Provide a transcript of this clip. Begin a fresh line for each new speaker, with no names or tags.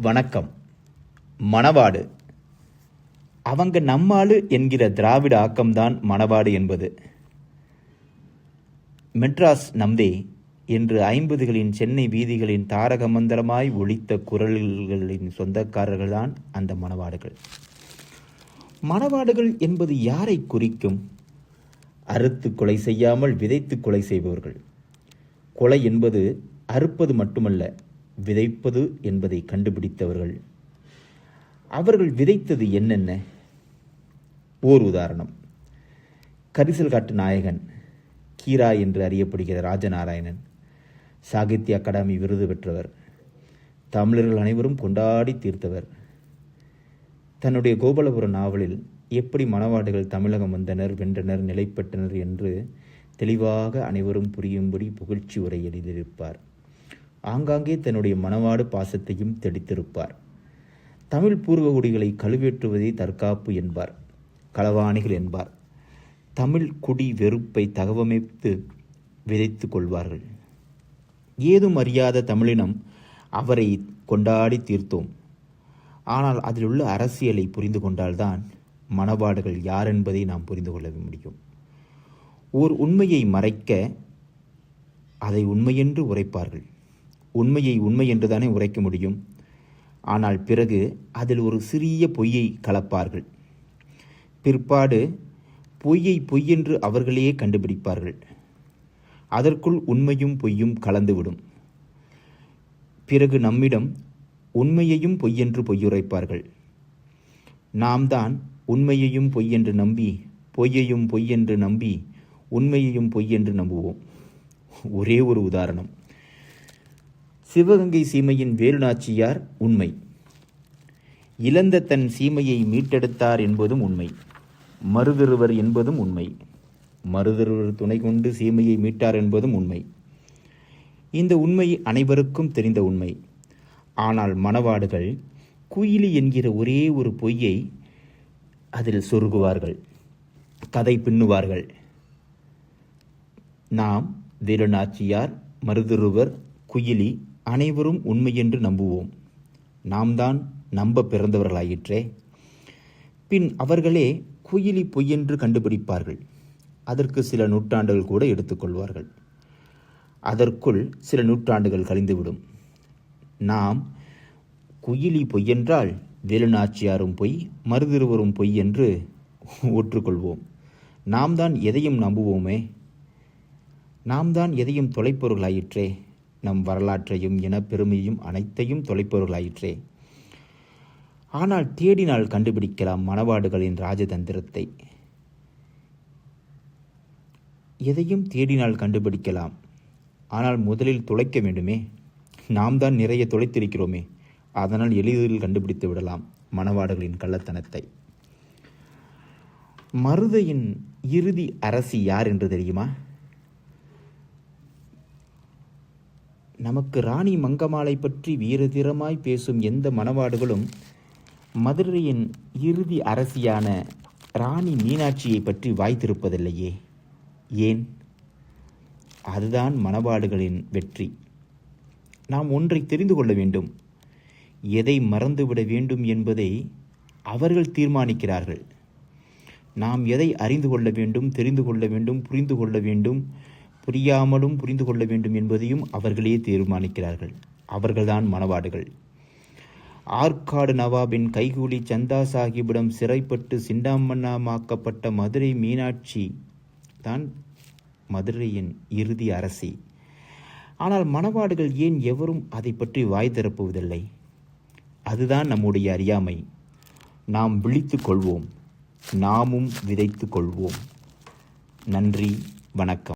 வணக்கம். மணவாடு அவங்க நம்மாளு என்கிற திராவிட ஆக்கம்தான் மணவாடு என்பது. மெட்ராஸ் நம்தே என்று 50களின் சென்னை வீதிகளின் தாரக மந்திரமாய் ஒலித்த குரல்களின் சொந்தக்காரர்கள்தான் அந்த மணவாடுகள். மணவாடுகள் என்பது யாரை குறிக்கும்? அறுத்து கொலை செய்யாமல் விதைத்து கொலை செய்பவர்கள். கொலை என்பது அறுப்பது மட்டுமல்ல, விதைப்பது என்பதை கண்டுபிடித்தவர்கள். அவர்கள் விதைத்தது என்னென்ன? ஓர் உதாரணம். கரிசல் காட்டு நாயகன் கீரா என்று அறியப்படுகிற ராஜநாராயணன் சாகித்ய அகாடமி விருது பெற்றவர். தமிழர்கள் அனைவரும் கொண்டாடி தீர்த்தவர். தன்னுடைய கோபாலபுரம் நாவலில் எப்படி மணவாடுகள் தமிழகம் வந்தனர், வென்றனர், நிலை பெற்றனர் என்று தெளிவாக அனைவரும் புரியும்படி புகழ்ச்சி உரை எழுதியிருப்பார். ஆங்காங்கே தன்னுடைய மணவாடு பாசத்தையும் தெளித்திருப்பார். தமிழ் பூர்வகுடிகளை கழுவேற்றுவதே தற்காப்பு என்பார், களவாணிகள் என்பார். தமிழ் குடி வெறுப்பை தகவமைத்து விதைத்து கொள்வார்கள். ஏதும் அறியாத தமிழினம் அவரை கொண்டாடி தீர்த்தோம். ஆனால் அதில் உள்ள அரசியலை புரிந்து கொண்டால்தான் மணவாடுகள் யார் என்பதை நாம் புரிந்து கொள்ள முடியும். ஓர் உண்மையை மறைக்க அதை உண்மையென்று உரைப்பார்கள். உண்மையை உண்மை என்று தானே உரைக்க முடியும். ஆனால் பிறகு அதில் ஒரு சிறிய பொய்யை கலப்பார்கள். பிற்பாடு பொய்யை பொய்யென்று அவர்களே கண்டுபிடிப்பார்கள். அதற்குள் உண்மையும் பொய்யும் கலந்துவிடும். பிறகு நம்மிடம் உண்மையையும் பொய்யென்று பொய்யுரைப்பார்கள். நாம் தான் உண்மையையும் பொய்யென்று நம்பி, பொய்யையும் பொய்யென்று நம்பி, உண்மையையும் பொய்யென்று நம்புவோம். ஒரே ஒரு உதாரணம். சிவகங்கை சீமையின் வேலுநாச்சியார் உண்மை. இழந்த தன் சீமையை மீட்டெடுத்தார் என்பதும் உண்மை. மருதருவர் என்பதும் உண்மை. மருதருவர் துணை கொண்டு சீமையை மீட்டார் என்பதும் உண்மை. இந்த உண்மை அனைவருக்கும் தெரிந்த உண்மை. ஆனால் மணவாடுகள் குயிலி என்கிற ஒரே ஒரு பொய்யை அதில் சொருகுவார்கள், கதை பின்னுவார்கள். நாம் வேலுநாச்சியார், மருதருவர், குயிலி அனைவரும் உண்மையென்று நம்புவோம். நாம் தான் நம்ப பிறந்தவர்களாயிற்றே. பின் அவர்களே குயிலி பொய்யென்று கண்டுபிடிப்பார்கள். அதற்கு சில நூற்றாண்டுகள் கூட எடுத்துக்கொள்வார்கள். அதற்குள் சில நூற்றாண்டுகள் கழிந்துவிடும். நாம் குயிலி பொய்யென்றால் வேலுநாச்சியாரும் பொய், மருதருவரும் பொய் என்று ஒற்றுக்கொள்வோம். நாம் தான் எதையும் நம்புவோமே. நாம் தான் எதையும் தொலைப்பொருளாயிற்றே. நம் வரலாற்றையும் இனப்பெருமையும் அனைத்தையும் தொலைப்பொருளாயிற்றே. ஆனால் தேடினால் கண்டுபிடிக்கலாம் மணவாடுகளின் ராஜதந்திரத்தை. எதையும் தேடினால் கண்டுபிடிக்கலாம். ஆனால் முதலில் தொலைக்க வேண்டுமே. நாம் தான் நிறைய தொலைத்திருக்கிறோமே. அதனால் எளிதில் கண்டுபிடித்து விடலாம் மணவாடுகளின் கள்ளத்தனத்தை. மருதையின் இறுதி அரசி யார் என்று தெரியுமா? நமக்கு ராணி மங்கம்மாளை பற்றி வீரதீரமாய் பேசும் எந்த மணவாடுகளும் மதுரையின் இறுதி அரசியான ராணி மீனாட்சியை பற்றி வாய்த்திருப்பதில்லையே. ஏன்? அதுதான் மணவாடுகளின் வெற்றி. நாம் ஒன்றை தெரிந்து கொள்ள வேண்டும். எதை மறந்துவிட வேண்டும் என்பதை அவர்கள் தீர்மானிக்கிறார்கள். நாம் எதை அறிந்து கொள்ள வேண்டும், தெரிந்து கொள்ள வேண்டும், புரிந்து கொள்ள வேண்டும், புரியாமலும் புரிந்து கொள்ள வேண்டும் என்பதையும் அவர்களே தீர்மானிக்கிறார்கள். அவர்கள்தான் மணவாடுகள். ஆற்காடு நவாபின் கைகூலி சந்தா சாஹிப்பிடம் சிறைப்பட்டு சிண்டாமண்ணாமாக்கப்பட்ட மதுரை மீனாட்சி தான் மதுரையின் இறுதி அரசி. ஆனால் மணவாடுகள் ஏன் எவரும் அதை பற்றி வாய் திறப்புவதில்லை? அதுதான் நம்முடைய அறியாமை. நாம் விழித்து கொள்வோம், நாமும் விதைத்து கொள்வோம். நன்றி, வணக்கம்.